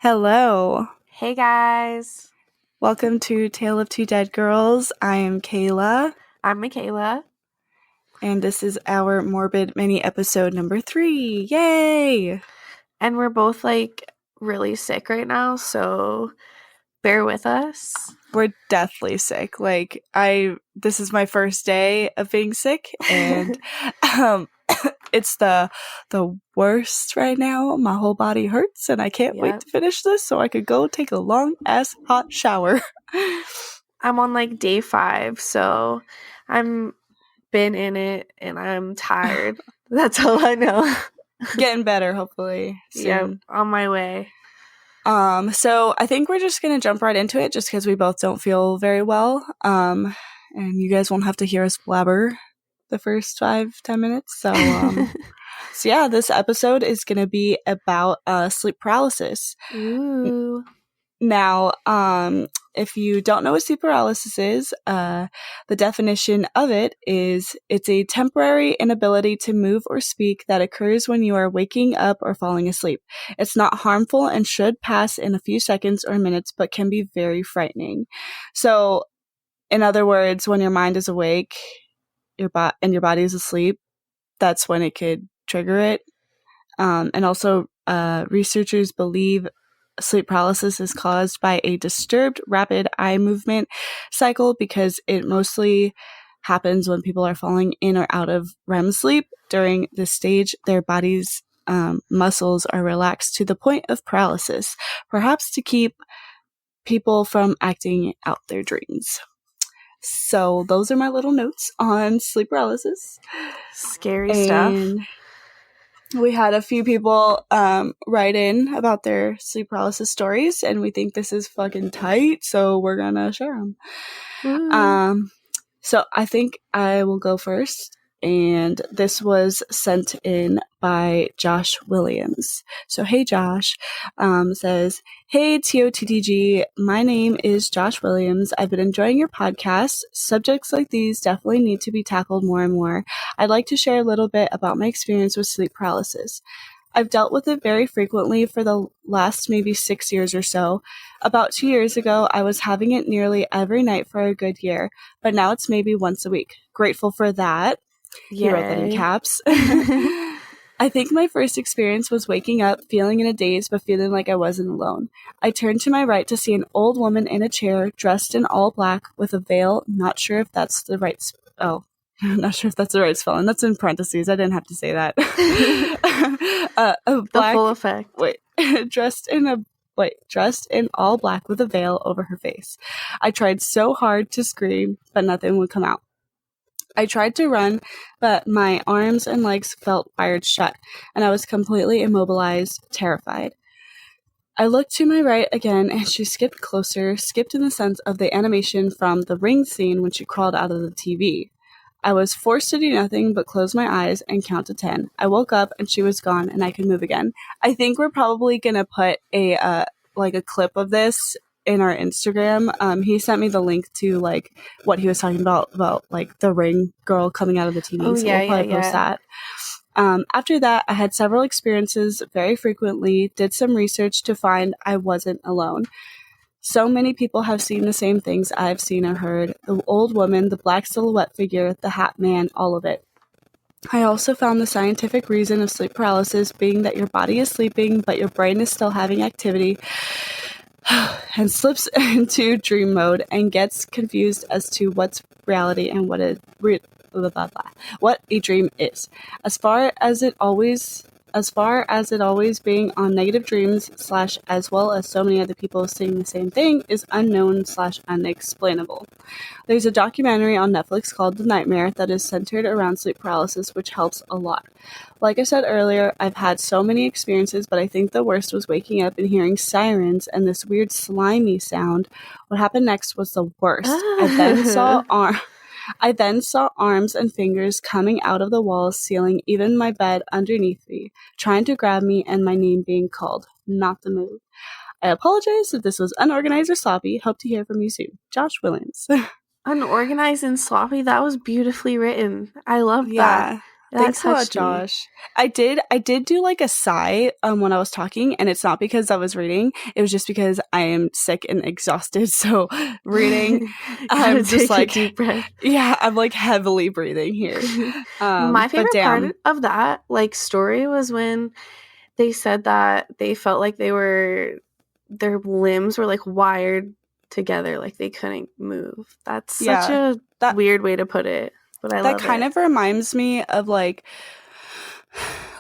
Hello. Hey guys. Welcome to Tale of Two Dead Girls. I am Kayla. I'm Michaela. And this is our Morbid mini episode number 3. Yay! And we're both really sick right now, so bear with us. We're deathly sick. This is my first day of being sick, and it's the worst right now. My whole body hurts, and I can't wait to finish this so I could go take a long-ass hot shower. I'm on day 5, so I'm been in it, and I'm tired. That's all I know. Getting better, hopefully. Yeah, on my way. So I think we're just gonna jump right into it just because we both don't feel very well. And you guys won't have to hear us blabber the first 5-10 minutes. So yeah, this episode is gonna be about sleep paralysis. Ooh. Now, if you don't know what sleep paralysis is, the definition of it is it's a temporary inability to move or speak that occurs when you are waking up or falling asleep. It's not harmful and should pass in a few seconds or minutes, but can be very frightening. So, in other words, when your mind is awake, and your body is asleep, that's when it could trigger it. And also, researchers believe sleep paralysis is caused by a disturbed rapid eye movement cycle because it mostly happens when people are falling in or out of REM sleep. During this stage, their body's muscles are relaxed to the point of paralysis, perhaps to keep people from acting out their dreams. So those are my little notes on sleep paralysis. Scary stuff. We had a few people write in about their sleep paralysis stories, and we think this is fucking tight, so we're gonna share them. So I think I will go first, and this was sent in by Josh Williams. So hey Josh, says, "Hey TOTDG, my name is Josh Williams. I've been enjoying your podcast. Subjects like these definitely need to be tackled more and more. I'd like to share a little bit about my experience with sleep paralysis. I've dealt with it very frequently for the last maybe 6 years or so. About 2 years ago, I was having it nearly every night for a good year, but now it's maybe once a week. Grateful for that." Yay. He wrote that in caps. "I think my first experience was waking up, feeling in a daze, but feeling like I wasn't alone. I turned to my right to see an old woman in a chair, dressed in all black, with a veil. Not sure if that's the right I'm not sure if that's the right spelling. That's in parentheses. I didn't have to say that. The full effect. Dressed in all black with a veil over her face. I tried so hard to scream, but nothing would come out. I tried to run, but my arms and legs felt wired shut, and I was completely immobilized, terrified. I looked to my right again, and she skipped closer, skipped in the sense of the animation from the Ring scene when she crawled out of the TV. I was forced to do nothing but close my eyes and count to 10. I woke up, and she was gone, and I could move again." I think we're probably going to put a clip of this in our Instagram. He sent me the link to what he was talking about the Ring girl coming out of the TV. We'll probably post that. After that, I had several experiences very frequently, did some research to find I wasn't alone. So many people have seen the same things I've seen or heard. The old woman, the black silhouette figure, the hat man, all of it. I also found the scientific reason of sleep paralysis being that your body is sleeping, but your brain is still having activity and slips into dream mode and gets confused as to what's reality and what a dream is. As far as it always being on negative dreams / as well as so many other people seeing the same thing is unknown / unexplainable. There's a documentary on Netflix called The Nightmare that is centered around sleep paralysis, which helps a lot. Like I said earlier, I've had so many experiences, but I think the worst was waking up and hearing sirens and this weird slimy sound. What happened next was the worst. I then saw arms and fingers coming out of the walls, ceiling, even my bed underneath me, trying to grab me and my name being called. Not the move. I apologize if this was unorganized or sloppy. Hope to hear from you soon. Josh Williams. Unorganized and sloppy? That was beautifully written. I love that. Thanks a lot, Josh. I did do like a sigh when I was talking, and it's not because I was reading. It was just because I am sick and exhausted. So reading, I'm just like deep breath. Yeah, I'm like heavily breathing here. My favorite part of that like story was when they said that they felt like their limbs were like wired together, like they couldn't move. That's such a weird way to put it. But I love it. That kind of reminds me of like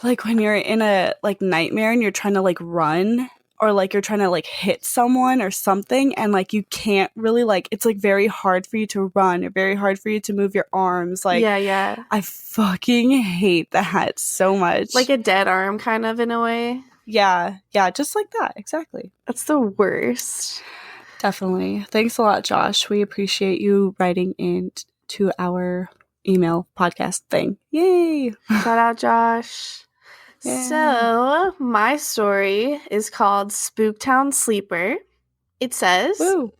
when you're in a like nightmare and you're trying to like run, or like you're trying to like hit someone or something, and like you can't really like, it's like very hard for you to run or very hard for you to move your arms. Like yeah. I fucking hate that so much. Like a dead arm kind of in a way. Yeah, just like that. Exactly. That's the worst. Definitely. Thanks a lot, Josh. We appreciate you writing in to our email podcast thing. Yay! Shout out, Josh. Yeah. So, my story is called Spooktown Sleeper. It says, Woo.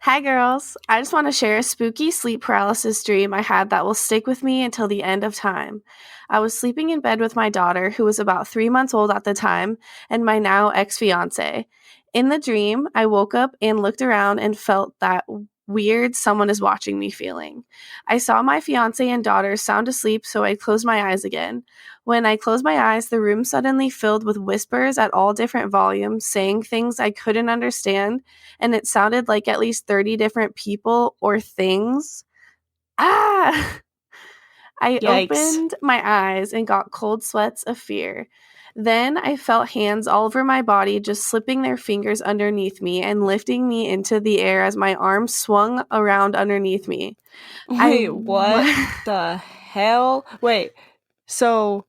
Hi, girls. I just want to share a spooky sleep paralysis dream I had that will stick with me until the end of time. I was sleeping in bed with my daughter, who was about 3 months old at the time, and my now ex-fiance. In the dream, I woke up and looked around and felt that weird someone is watching me feeling. I saw my fiance and daughter sound asleep, so I closed my eyes again. When I closed my eyes, the room suddenly filled with whispers at all different volumes, saying things I couldn't understand, and it sounded like at least 30 different people or things. Ah! I opened my eyes and got cold sweats of fear. Then I felt hands all over my body just slipping their fingers underneath me and lifting me into the air as my arms swung around underneath me. Wait, what the hell? Wait, so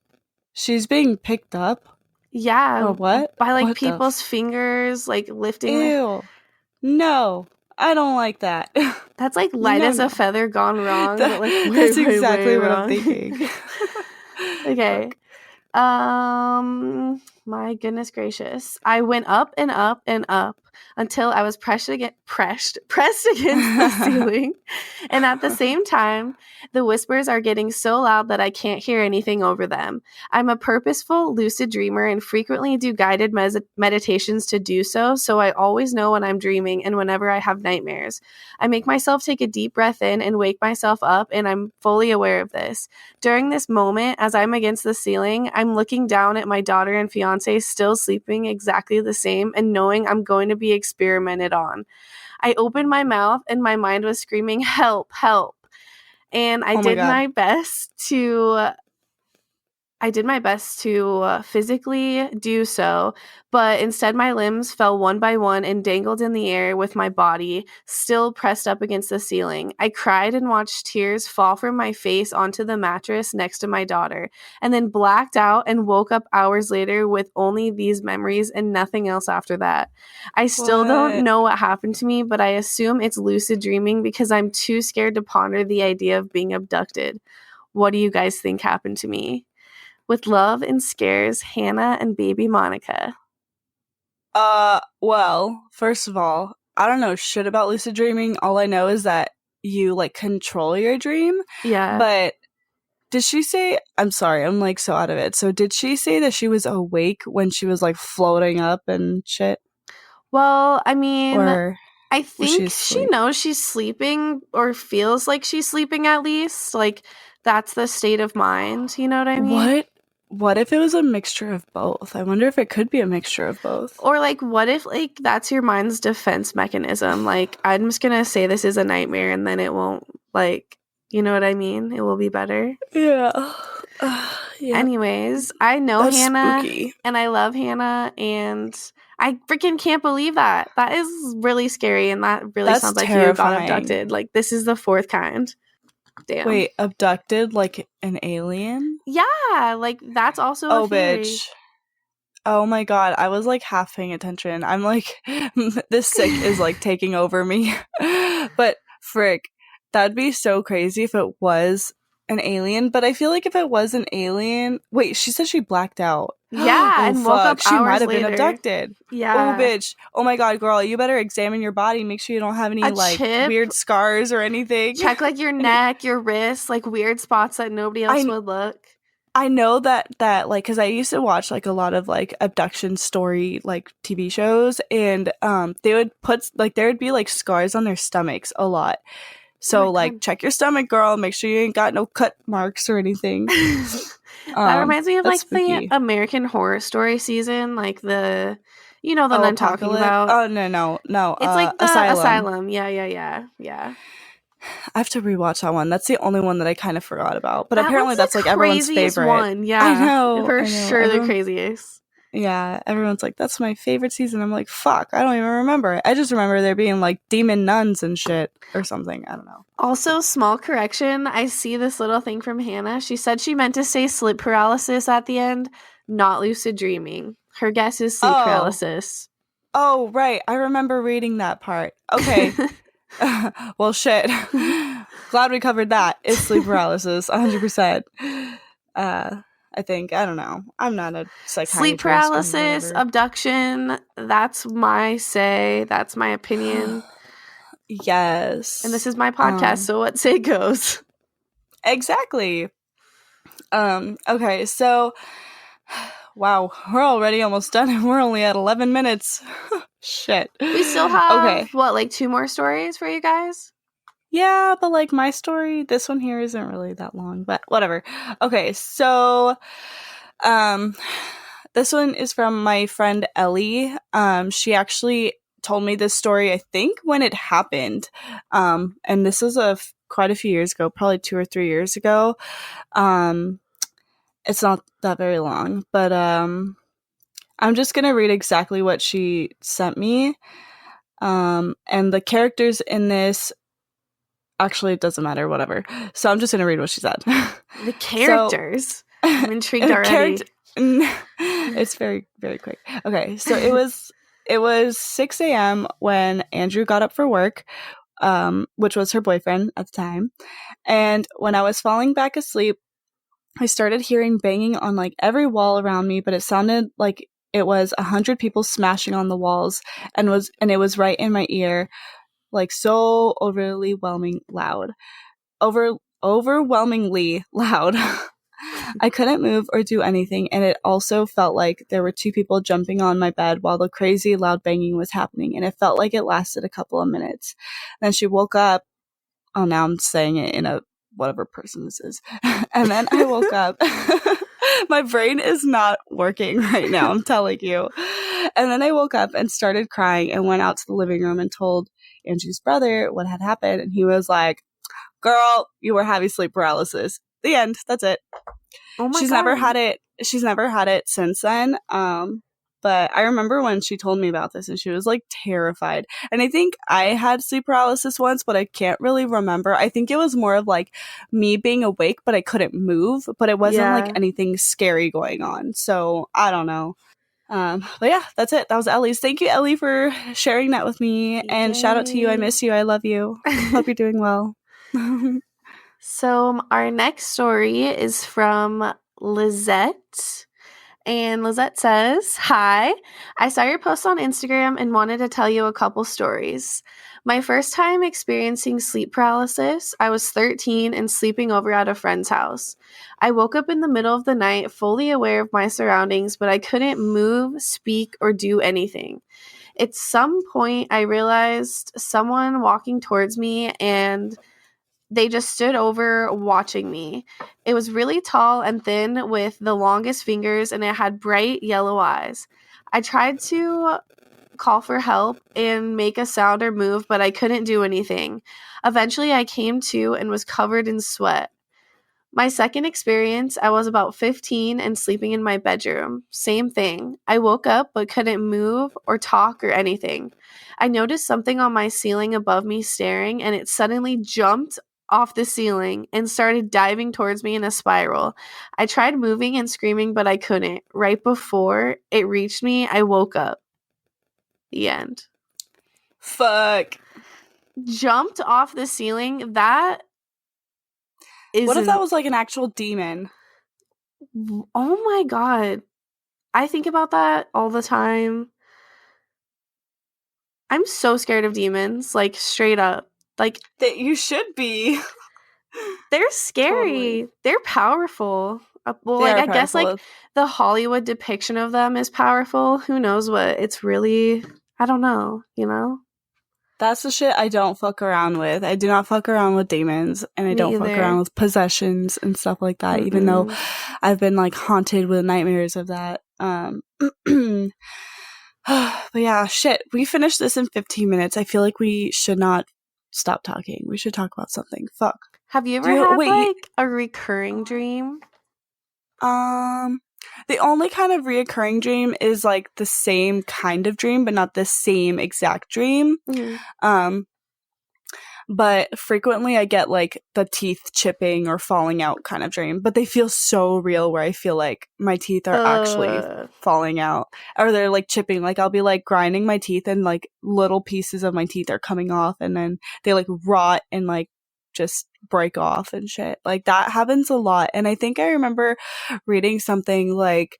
she's being picked up? Yeah. Or what? By like people's fingers, like lifting. Ew. No, I don't like that. That's like light as a feather gone wrong. But like that's exactly what I'm thinking. Okay. My goodness gracious. I went up and up and up until I was pressed against the ceiling. And at the same time, the whispers are getting so loud that I can't hear anything over them. I'm a purposeful, lucid dreamer and frequently do guided meditations to do so I always know when I'm dreaming and whenever I have nightmares. I make myself take a deep breath in and wake myself up, and I'm fully aware of this. During this moment, as I'm against the ceiling, I'm looking down at my daughter and fiance still sleeping exactly the same and knowing I'm going to be experimented on. I opened my mouth and my mind was screaming, help, help. And I did my best to physically do so, but instead my limbs fell one by one and dangled in the air with my body still pressed up against the ceiling. I cried and watched tears fall from my face onto the mattress next to my daughter, and then blacked out and woke up hours later with only these memories and nothing else after that. I still don't know what happened to me, but I assume it's lucid dreaming because I'm too scared to ponder the idea of being abducted. What do you guys think happened to me? With love and scares, Hannah and baby Monica. Well, first of all, I don't know shit about lucid dreaming. All I know is that you like control your dream. Yeah. But did she say, I'm sorry, I'm like so out of it. So did she say that she was awake when she was like floating up and shit? Well, I mean, or I think she knows she's sleeping or feels like she's sleeping at least. Like that's the state of mind. You know what I mean? What if it was a mixture of both? I wonder if it could be a mixture of both. Or like, what if like that's your mind's defense mechanism? Like, I'm just gonna say this is a nightmare, and then it won't, like, you know what I mean? It will be better. Yeah. Yeah. Anyways, I know that's Hannah, spooky. And I love Hannah, and I freaking can't believe that. That is really scary, and that really sounds like you got abducted. Like, this is the fourth kind. Damn. Wait, abducted like an alien? Yeah, like that's also a theory. Bitch. Oh my god, I was like half paying attention. I'm like, this sick is like taking over me. But frick, that'd be so crazy if it was an alien. But I feel like if it was an alien, wait, she said she blacked out. Yeah, and woke up she might have later. Been abducted. Yeah. Oh, bitch. Oh my god, girl, you better examine your body. Make sure you don't have any like weird scars or anything. Check like your neck, your wrists, like weird spots that nobody else would look. I know that like, because I used to watch like a lot of like abduction story like TV shows, and they would put like there would be like scars on their stomachs a lot. So like check your stomach, girl. Make sure you ain't got no cut marks or anything. That reminds me of like spooky. the American Horror Story season, like the the one I'm talking about. Oh no. It's like the Asylum. Yeah. I have to rewatch that one. That's the only one that I kind of forgot about. But that apparently that's like everyone's favorite one. Yeah, I know. for sure the craziest. Yeah, everyone's like, that's my favorite season. I'm like, fuck, I don't even remember it. I just remember there being like demon nuns and shit or something. I don't know. Also, small correction. I see this little thing from Hannah. She said she meant to say sleep paralysis at the end, not lucid dreaming. Her guess is sleep paralysis. Oh, right. I remember reading that part. Okay. Well, shit. Glad we covered that. It's sleep paralysis, 100%. I think. I don't know. I'm not a psychiatrist. Sleep paralysis, abduction. That's my say. That's my opinion. Yes. And this is my podcast, so what say goes. Exactly. Okay, so wow, we're already almost done and we're only at 11 minutes. Shit. We still have like 2 more stories for you guys? Yeah, but like my story, this one here isn't really that long, but whatever. Okay, so this one is from my friend Ellie. She actually told me this story, I think, when it happened. And this was quite a few years ago, probably 2 or 3 years ago. It's not that very long, but I'm just gonna read exactly what she sent me. And the characters in this, actually, it doesn't matter, whatever. So I'm just gonna read what she said. The characters? I'm intrigued already. It's very, very quick. Okay, so it was 6 a.m. when Andrew got up for work, which was her boyfriend at the time. And when I was falling back asleep, I started hearing banging on like every wall around me, but it sounded like it was 100 people smashing on the walls, and it was right in my ear, like so overwhelmingly loud. Overwhelmingly loud. I couldn't move or do anything, and it also felt like there were 2 people jumping on my bed while the crazy loud banging was happening, and it felt like it lasted a couple of minutes. Then she woke up. Oh, now I'm saying it in a whatever person this is. And then I woke up. My brain is not working right now, I'm telling you. And then I woke up and started crying and went out to the living room and told Angie's brother what had happened, and he was like, girl, you were having sleep paralysis. The end. That's it. Oh my God. She's never had it since then. But I remember when she told me about this and she was like terrified. And I think I had sleep paralysis once, but I can't really remember. I think it was more of like me being awake, but I couldn't move, but it wasn't like anything scary going on. So I don't know. But yeah, that's it. That was Ellie's. Thank you, Ellie, for sharing that with me. And shout out to you. I miss you. I love you. Hope you're doing well. So our next story is from Lizette. And Lizette says, hi, I saw your post on Instagram and wanted to tell you a couple stories. My first time experiencing sleep paralysis, I was 13 and sleeping over at a friend's house. I woke up in the middle of the night, fully aware of my surroundings, but I couldn't move, speak, or do anything. At some point, I realized someone walking towards me and they just stood over watching me. It was really tall and thin with the longest fingers, and it had bright yellow eyes. I tried to call for help and make a sound or move, but I couldn't do anything. Eventually, I came to and was covered in sweat. My second experience, I was about 15 and sleeping in my bedroom. Same thing. I woke up but couldn't move or talk or anything. I noticed something on my ceiling above me staring, and it suddenly jumped off the ceiling and started diving towards me in a spiral. I tried moving and screaming, but I couldn't. Right before it reached me, I woke up. The end. Fuck. Jumped off the ceiling? That is. What if that was like an actual demon? Oh my God. I think about that all the time. I'm so scared of demons, like straight up. Like that you should be. They're scary. Totally. They're powerful. Well, They like, are I guess, powerful. like, the Hollywood depiction of them is powerful. Who knows what it's really... I don't know, you know? That's the shit I don't fuck around with. I do not fuck around with demons, and I Me don't fuck either. around with possessions and stuff like that, even though I've been, like, haunted with nightmares of that. But yeah, shit. We finished this in 15 minutes. I feel like we should not stop talking. We should talk about something. Fuck. Have you ever had, like, a recurring dream? The only kind of reoccurring dream is, like, the same kind of dream, but not the same exact dream. But frequently I get, like, the teeth chipping or falling out kind of dream. But they feel so real where I feel like my teeth are actually falling out. Or they're, like, chipping. Like, I'll be, like, grinding my teeth and, like, little pieces of my teeth are coming off. And then they, like, rot and, like, just break off and shit. Like, that happens a lot. And I think I remember reading something, like,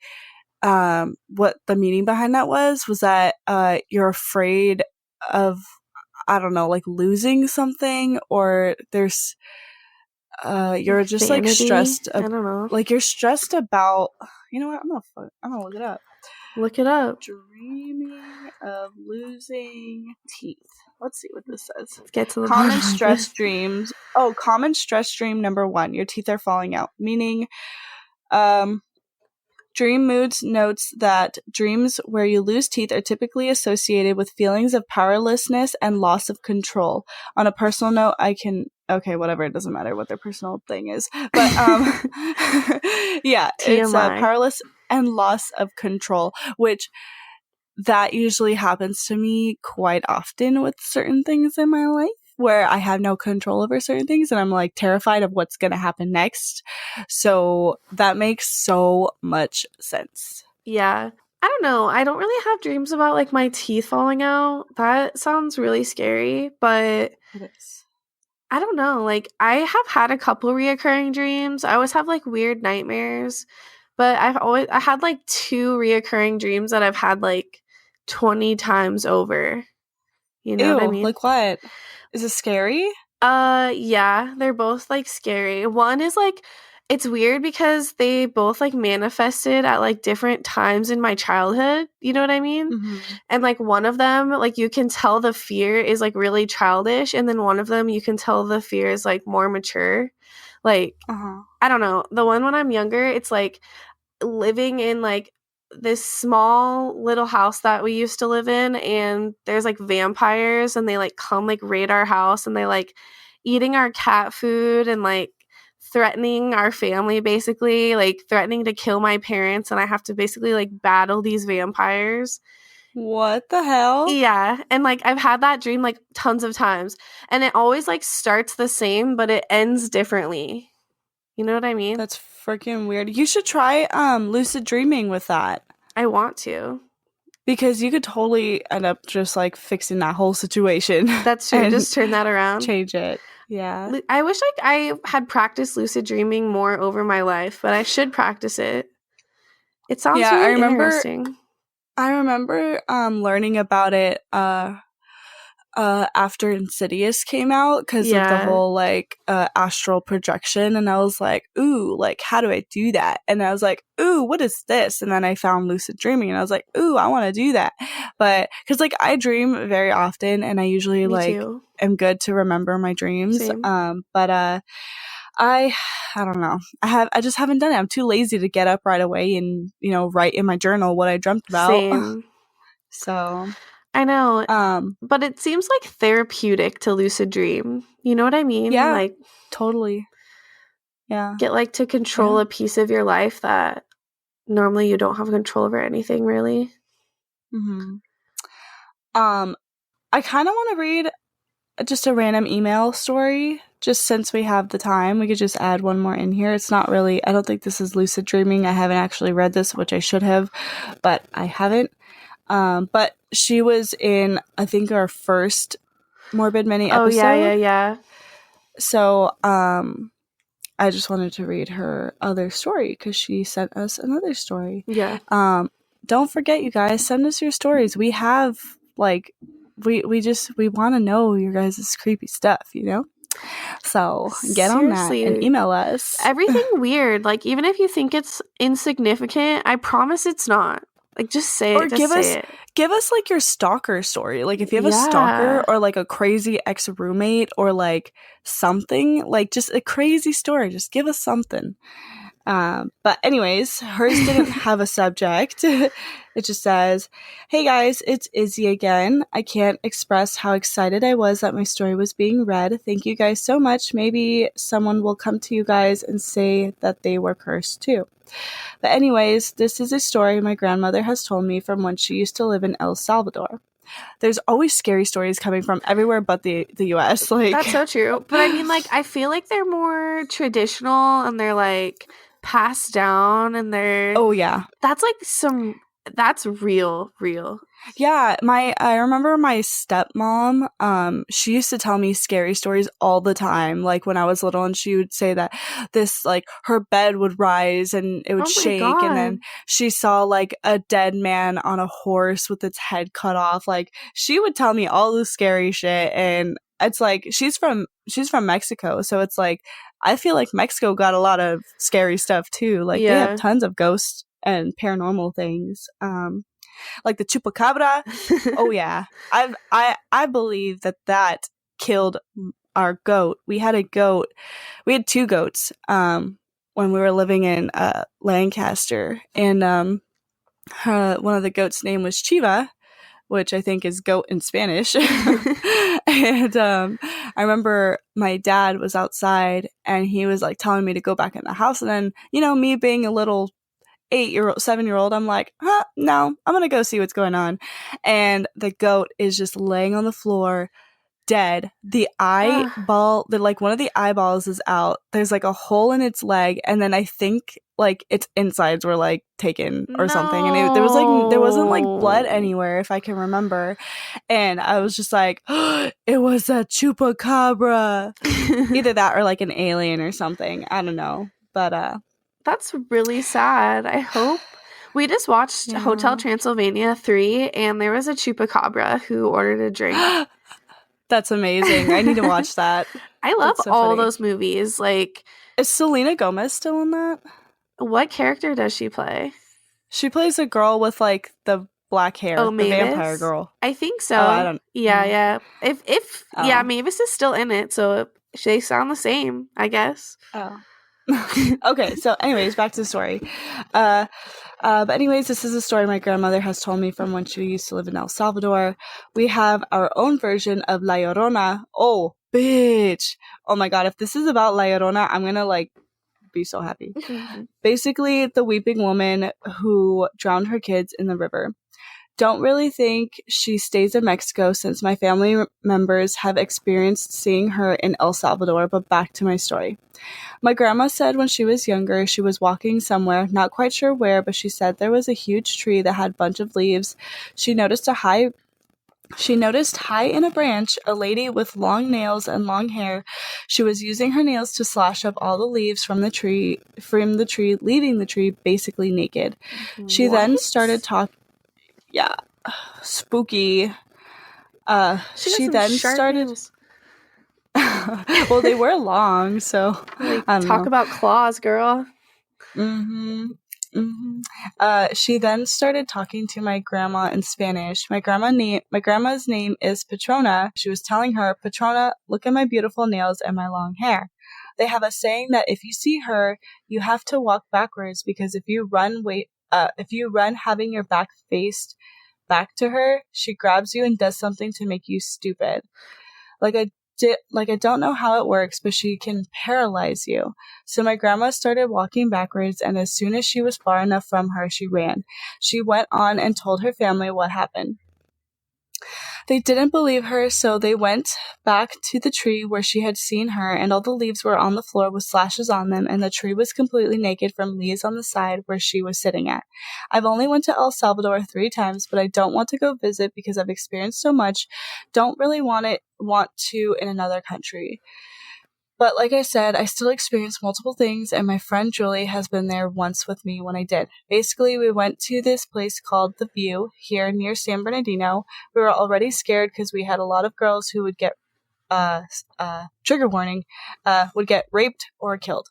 what the meaning behind that was that you're afraid of, I don't know, like, losing something, or there's you're just Vanity? like stressed. I don't know. Like, you're stressed about. You know what? I'm gonna look it up. Look it up. Dreaming of losing teeth. Let's see what this says. Let's get to the common stress dreams. Oh, common stress dream number 1. Your teeth are falling out. Meaning, Dream Moods notes that dreams where you lose teeth are typically associated with feelings of powerlessness and loss of control. On a personal note, okay, whatever, it doesn't matter what their personal thing is. But, yeah, it's powerless and loss of control, which that usually happens to me quite often with certain things in my life, where I have no control over certain things and I'm, like, terrified of what's going to happen next. So that makes so much sense. Yeah. I don't know. I don't really have dreams about, like, my teeth falling out. That sounds really scary, but it is. I don't know. Like, I have had a couple reoccurring dreams. I always have, like, weird nightmares, but I had, like, 2 reoccurring dreams that I've had, like, 20 times over. You know what I mean? Like what? Is it scary? Yeah, they're both, like, scary. One is, like, it's weird because they both, like, manifested at, like, different times in my childhood. You know what I mean? Mm-hmm. And, like, one of them, like, you can tell the fear is, like, really childish, and then one of them you can tell the fear is, like, more mature. Like, I don't know. The one when I'm younger, it's, like, living in, like, this small little house that we used to live in, and there's, like, vampires, and they, like, come, like, raid our house, and they, like, eating our cat food and, like, threatening our family, basically, like, threatening to kill my parents, and I have to basically, like, battle these vampires. What the hell? Yeah, and, like, I've had that dream, like, tons of times, and it always, like, starts the same, but it ends differently. You know what I mean? That's freaking weird. You should try lucid dreaming with that. I want to. Because you could totally end up just, like, fixing that whole situation. That's true. Just turn that around. Change it. Yeah. I wish, like, I had practiced lucid dreaming more over my life, but I should practice it. It sounds really interesting. I remember learning about it after Insidious came out because of the whole, like, astral projection, and I was like, ooh, like, how do I do that? And I was like, ooh, what is this? And then I found lucid dreaming, and I was like, ooh, I want to do that. But because, like, I dream very often, and I usually am good to remember my dreams. Same. But I don't know. I just haven't done it. I'm too lazy to get up right away and, you know, write in my journal what I dreamt about. Same. So I know. But it seems, like, therapeutic to lucid dream. You know what I mean? Yeah. Like, totally. Yeah. Get, like, to control a piece of your life that normally you don't have control over anything, really. Mm-hmm. I kind of want to read just a random email story, just since we have the time. We could just add one more in here. It's not really, I don't think this is lucid dreaming. I haven't actually read this, which I should have, but I haven't. But she was in, I think, our first Morbid Mini episode. Oh, yeah. So, I just wanted to read her other story because she sent us another story. Yeah. Don't forget, you guys, send us your stories. We have, like, we want to know your guys' creepy stuff, you know? So get on that and Seriously. email us. Everything weird. Like, even if you think it's insignificant, I promise it's not. Like, just say Or it. Just say it. give us like your stalker story. Like if you have a Yeah. stalker or like a crazy ex-roommate or like something, like just a crazy story. Just give us something. But anyways, hers didn't have a subject. It just says, "Hey guys, it's Izzy again. I can't express how excited I was that my story was being read. Thank you guys so much. Maybe someone will come to you guys and say that they were cursed too. But anyways, this is a story my grandmother has told me from when she used to live in El Salvador." There's always scary stories coming from everywhere but the US. Like, That's so true. But I mean, like, I feel like they're more traditional and they're like passed down and they're oh yeah. that's like that's real. Yeah, I remember my stepmom, she used to tell me scary stories all the time, like when I was little, and she would say that this like her bed would rise and it would Oh my shake, and then God. she saw like a dead man on a horse with its head cut off. Like she would tell me all the scary shit, and it's like she's from Mexico, so it's like I feel like Mexico got a lot of scary stuff too. Like they have Yeah. tons of ghosts and paranormal things. Like the chupacabra. Oh yeah, I believe that killed our goat. We had a goat. We had two goats. When we were living in Lancaster, and one of the goats' name was Chiva, which I think is goat in Spanish. And I remember my dad was outside and he was like telling me to go back in the house, and then me being a little 7-year-old, I'm like, no, I'm gonna go see what's going on. And the goat is just laying on the floor, dead. The eyeball, like one of the eyeballs is out. There's like a hole in its leg, and then I think like its insides were like taken or something. And there wasn't like blood anywhere, if I can remember. And I was just like, it was a chupacabra. Either that or like an alien or something. I don't know, but That's really sad. I hope. We just watched Hotel Transylvania 3, and there was a chupacabra who ordered a drink. That's amazing. I need to watch that. I love so all funny. those movies. Like, is Selena Gomez still in that? What character does she play? She plays a girl with like the black hair, the vampire girl. I think so. Oh, I don't. Yeah. Yeah, Mavis is still in it, so they sound the same, I guess. Oh. Okay, so anyways, back to the story. But anyways, this is a story my grandmother has told me from when she used to live in El Salvador. We have our own version of La Llorona. Oh, bitch. Oh my god, if this is about La Llorona, I'm gonna like be so happy. Basically, the weeping woman who drowned her kids in the river. Don't really think she stays in Mexico since my family members have experienced seeing her in El Salvador, but back to my story. My grandma said when she was younger, she was walking somewhere, not quite sure where, but she said there was a huge tree that had a bunch of leaves. She noticed high in a branch a lady with long nails and long hair. She was using her nails to slash up all the leaves from the tree, leaving the tree basically naked. She then started talking. Yeah, spooky. She then started. Well, they were long, so like, I don't talk know. about claws, girl. She then started talking to my grandma in Spanish. My grandma's name is Patrona. She was telling her, "Patrona, look at my beautiful nails and my long hair." They have a saying that if you see her, you have to walk backwards, because if you run having your back faced back to her, she grabs you and does something to make you stupid. I don't know how it works, but she can paralyze you. So my grandma started walking backwards, and as soon as she was far enough from her, she ran. She went on and told her family what happened. They didn't believe her, so they went back to the tree where she had seen her, and all the leaves were on the floor with slashes on them, and the tree was completely naked from leaves on the side where she was sitting at. I've only went to El Salvador 3 times, but I don't want to go visit because I've experienced so much. Don't really want to in another country. But like I said, I still experienced multiple things, and my friend Julie has been there once with me when I did. Basically, we went to this place called The View here near San Bernardino. We were already scared because we had a lot of girls who would get trigger warning, would get raped or killed.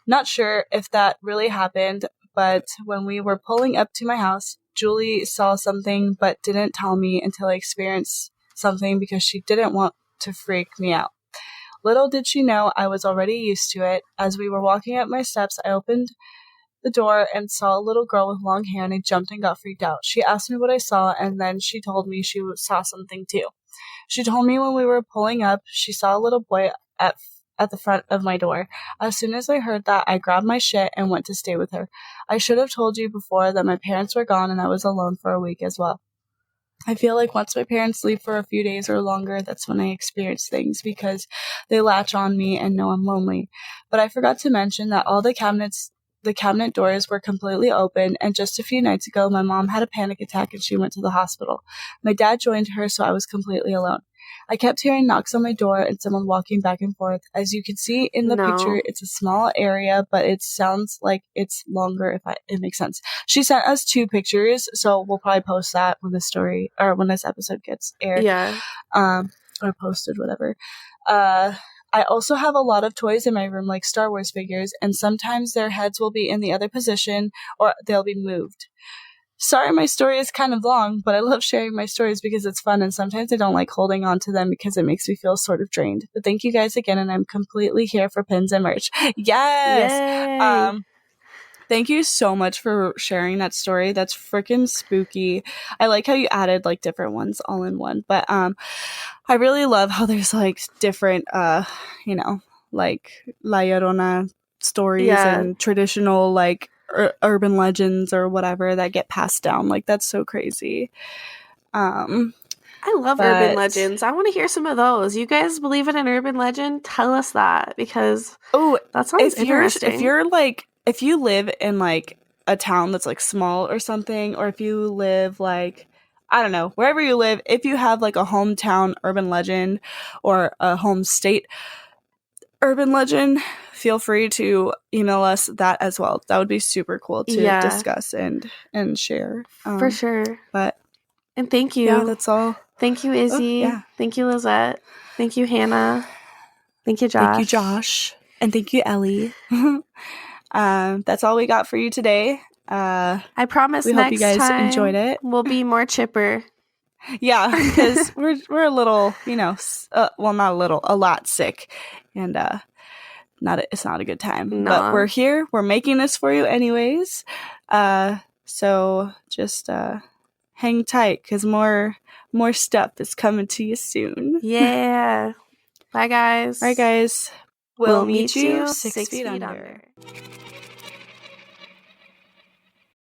Not sure if that really happened, but when we were pulling up to my house, Julie saw something but didn't tell me until I experienced something because she didn't want to freak me out. Little did she know I was already used to it. As we were walking up my steps, I opened the door and saw a little girl with long hair, and I jumped and got freaked out. She asked me what I saw, and then she told me she saw something too. She told me when we were pulling up, she saw a little boy at the front of my door. As soon as I heard that, I grabbed my shit and went to stay with her. I should have told you before that my parents were gone and I was alone for a week as well. I feel like once my parents leave for a few days or longer, that's when I experience things because they latch on me and know I'm lonely. But I forgot to mention that all the cabinet doors were completely open, and just a few nights ago, my mom had a panic attack and she went to the hospital. My dad joined her, so I was completely alone. I kept hearing knocks on my door and someone walking back and forth. As you can see in the picture, it's a small area, but it sounds like it's longer if it makes sense. She sent us 2 pictures, so we'll probably post that when the story or when this episode gets aired. Yeah. Or posted, whatever. I also have a lot of toys in my room, like Star Wars figures, and sometimes their heads will be in the other position or they'll be moved. Sorry, my story is kind of long, but I love sharing my stories because it's fun, and sometimes I don't like holding on to them because it makes me feel sort of drained. But thank you guys again, and I'm completely here for pins and merch. Yes! Yay! Thank you so much for sharing that story. That's freaking spooky. I like how you added like different ones all in one. But I really love how there's like different like La Llorona stories and traditional like urban legends or whatever that get passed down. Like that's so crazy. I love urban legends. I want to hear some of those. You guys believe in an urban legend? Tell us that because that sounds interesting. If you live in like a town that's like small or something, or if you live like, I don't know, wherever you live, if you have like a hometown urban legend or a home state urban legend, feel free to email us that as well. That would be super cool to discuss and share. For sure. And thank you. Yeah, that's all. Thank you, Izzy. Thank you, Lizette. Thank you, Hannah. Thank you, Josh. Thank you, Josh. And thank you, Ellie. That's all we got for you today. I promise we hope you guys enjoyed it. We'll be more chipper. Yeah, because we're a little, well, not a little, a lot sick, and it's not a good time. No. But we're here. We're making this for you anyways. So just hang tight because more stuff is coming to you soon. Yeah. Bye, guys. All right, guys. We'll meet you 6 feet under.